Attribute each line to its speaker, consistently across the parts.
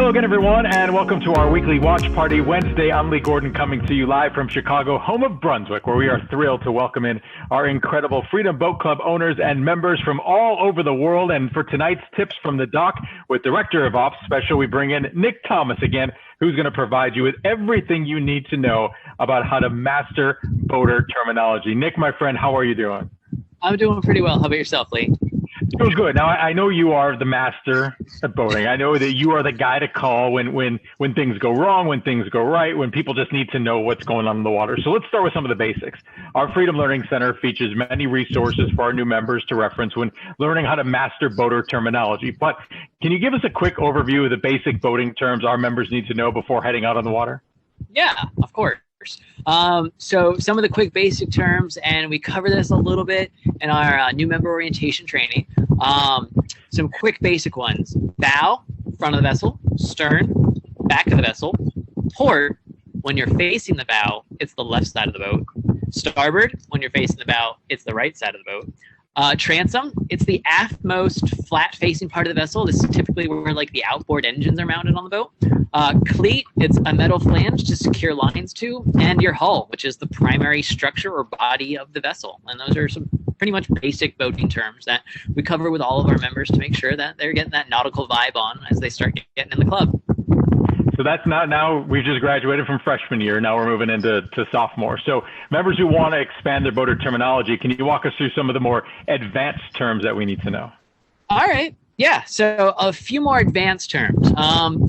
Speaker 1: Hello again, everyone, and welcome to our weekly Watch Party Wednesday. I'm Lee Gordon, coming to you live from Chicago, home of Brunswick, where we are thrilled to welcome in our incredible Freedom Boat Club owners and members from all over the world. And for tonight's Tips from the Dock with Director of Ops Special, we bring in Nick Thomas again, who's going to provide you with everything you need to know about how to master boater terminology. Nick, my friend, how are you doing?
Speaker 2: I'm doing pretty well. How about yourself, Lee?
Speaker 1: Doing good. Now, I know you are the master of boating. I know that you are the guy to call when things go wrong, when things go right, when people just need to know what's going on in the water. So let's start with some of the basics. Our Freedom Learning Center features many resources for our new members to reference when learning how to master boater terminology. But can you give us a quick overview of the basic boating terms our members need to know before heading out on the water?
Speaker 2: Yeah, of course. So some of the quick basic terms, and we cover this a little bit in our new member orientation training. Some quick basic ones: bow, front of the vessel; stern, back of the vessel; port, when you're facing the bow, it's the left side of the boat; starboard, when you're facing the bow, it's the right side of the boat; transom, it's the aftmost flat-facing part of the vessel. This is typically where like the outboard engines are mounted on the boat. Cleat, it's a metal flange to secure lines to, and your hull, which is the primary structure or body of the vessel. And those are some pretty much basic boating terms that we cover with all of our members to make sure that they're getting that nautical vibe on as they start getting in the club.
Speaker 1: So that's not, now we've just graduated from freshman year. Now we're moving into sophomore. So members who want to expand their boater terminology, can you walk us through some of the more advanced terms that we need to know?
Speaker 2: All right. Yeah. So a few more advanced terms.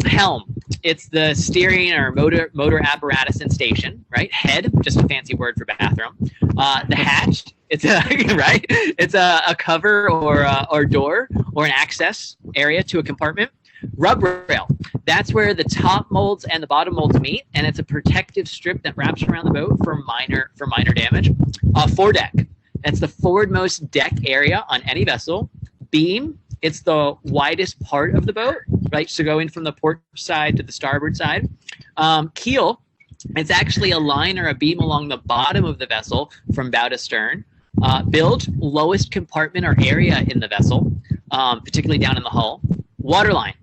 Speaker 2: Helm, it's the steering or motor apparatus and station, right? Head, just a fancy word for bathroom. The hatch, it's a right. It's a cover or door or an access area to a compartment. Rub rail, that's where the top molds and the bottom molds meet, and it's a protective strip that wraps around the boat for minor damage. Foredeck, that's the forwardmost deck area on any vessel. Beam, it's the widest part of the boat, right? So going from the port side to the starboard side. Keel, it's actually a line or a beam along the bottom of the vessel from bow to stern. Bilge, lowest compartment or area in the vessel, particularly down in the hull. Waterline.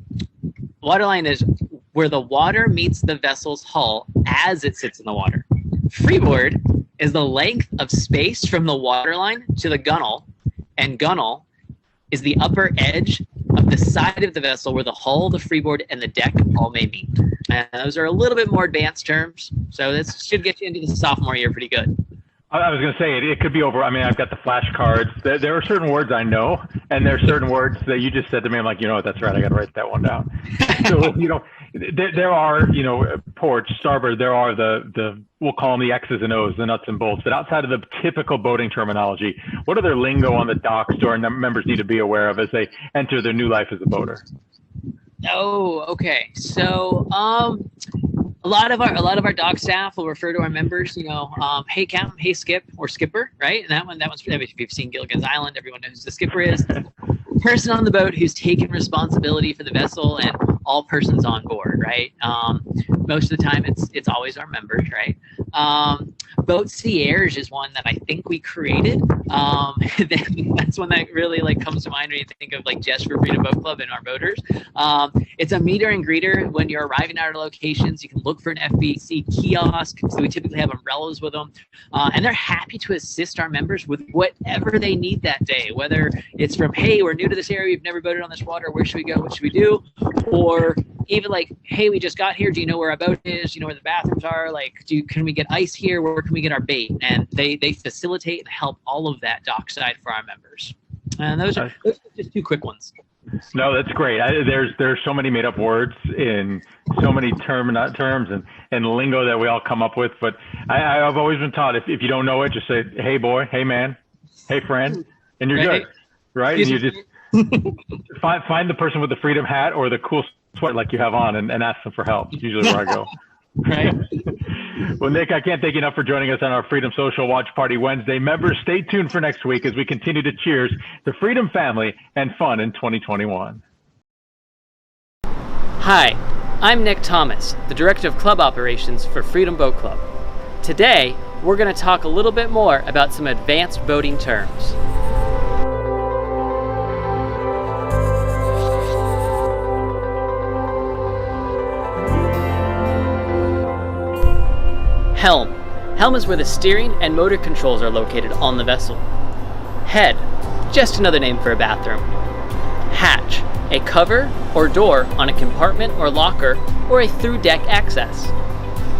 Speaker 2: Waterline is where the water meets the vessel's hull as it sits in the water. Freeboard is the length of space from the waterline to the gunwale, and gunwale is the upper edge of the side of the vessel where the hull, the freeboard, and the deck all may meet. And those are a little bit more advanced terms, so this should get you into the sophomore year pretty good.
Speaker 1: I was going to say, it could be over. I mean, I've got the flashcards. There are certain words I know, and there are certain words that you just said to me. I'm like, you know what, that's right. I got to write that one down. So, there are, port, starboard, there are the we'll call them the X's and O's, the nuts and bolts. But outside of the typical boating terminology, what other lingo on the docks do our members need to be aware of as they enter their new life as a boater?
Speaker 2: Oh, okay. So, a lot of our dock staff will refer to our members, hey captain, hey skip, or skipper, right? And that one's if you've seen Gilligan's Island, everyone knows who the skipper is. Person on the boat who's taken responsibility for the vessel and all persons on board, right? Most of the time, it's always our members, right? Boat concierge is one that I think we created. That's one that really comes to mind when you think of Just for Freedom Boat Club and our boaters. It's a meter and greeter. When you're arriving at our locations, you can look for an FBC kiosk. So we typically have umbrellas with them, and they're happy to assist our members with whatever they need that day. Whether it's from, hey, we're new to this area, we've never boated on this water, where should we go? What should we do? Or even hey, we just got here. Do you know where our boat is? Do you know where the bathrooms are? Can we get ice here? Where can we get our bait? And they facilitate and help all of that dockside for our members. And those are just two quick ones.
Speaker 1: No, that's great. There's so many made up words in so many terms and lingo that we all come up with. But I've always been taught if you don't know it, just say, hey boy, hey man, hey friend, and you're good, right? And you just find the person with the freedom hat or the cool sweater like you have on and ask them for help. It's usually where I go.
Speaker 2: Right.
Speaker 1: Well, Nick, I can't thank you enough for joining us on our Freedom Social Watch Party Wednesday. Members, stay tuned for next week as we continue to cheers the Freedom family and fun in 2021.
Speaker 3: Hi, I'm Nick Thomas, the Director of Club Operations for Freedom Boat Club. Today, we're going to talk a little bit more about some advanced boating terms. Helm. Helm is where the steering and motor controls are located on the vessel. Head. Just another name for a bathroom. Hatch. A cover or door on a compartment or locker or a through-deck access.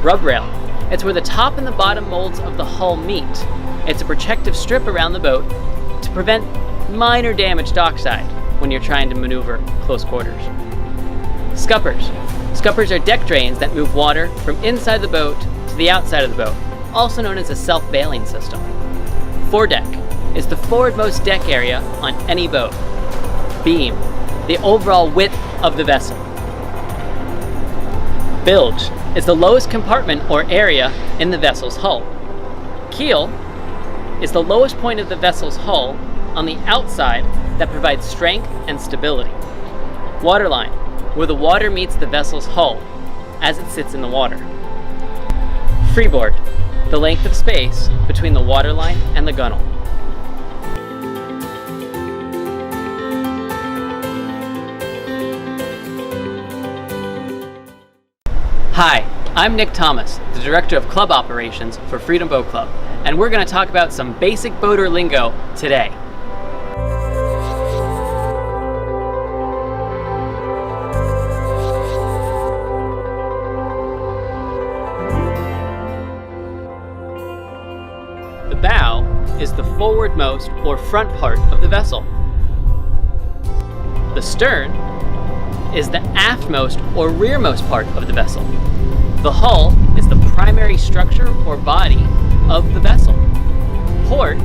Speaker 3: Rub rail. It's where the top and the bottom molds of the hull meet. It's a protective strip around the boat to prevent minor damage dockside when you're trying to maneuver close quarters. Scuppers. Scuppers are deck drains that move water from inside the boat to the outside of the boat, also known as a self-bailing system. Foredeck is the forwardmost deck area on any boat. Beam, the overall width of the vessel. Bilge is the lowest compartment or area in the vessel's hull. Keel is the lowest point of the vessel's hull on the outside that provides strength and stability. Waterline, where the water meets the vessel's hull as it sits in the water. Freeboard, the length of space between the waterline and the gunwale. Hi, I'm Nick Thomas, the Director of Club Operations for Freedom Boat Club, and we're going to talk about some basic boater lingo today. The bow is the forwardmost or front part of the vessel. The stern is the aftmost or rearmost part of the vessel. The hull is the primary structure or body of the vessel. Port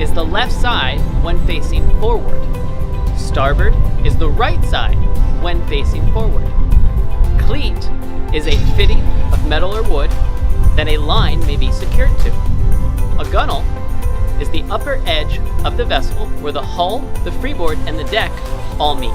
Speaker 3: is the left side when facing forward. Starboard is the right side when facing forward. Cleat is a fitting of metal or wood that a line may be secured to. A gunwale is the upper edge of the vessel where the hull, the freeboard, and the deck all meet.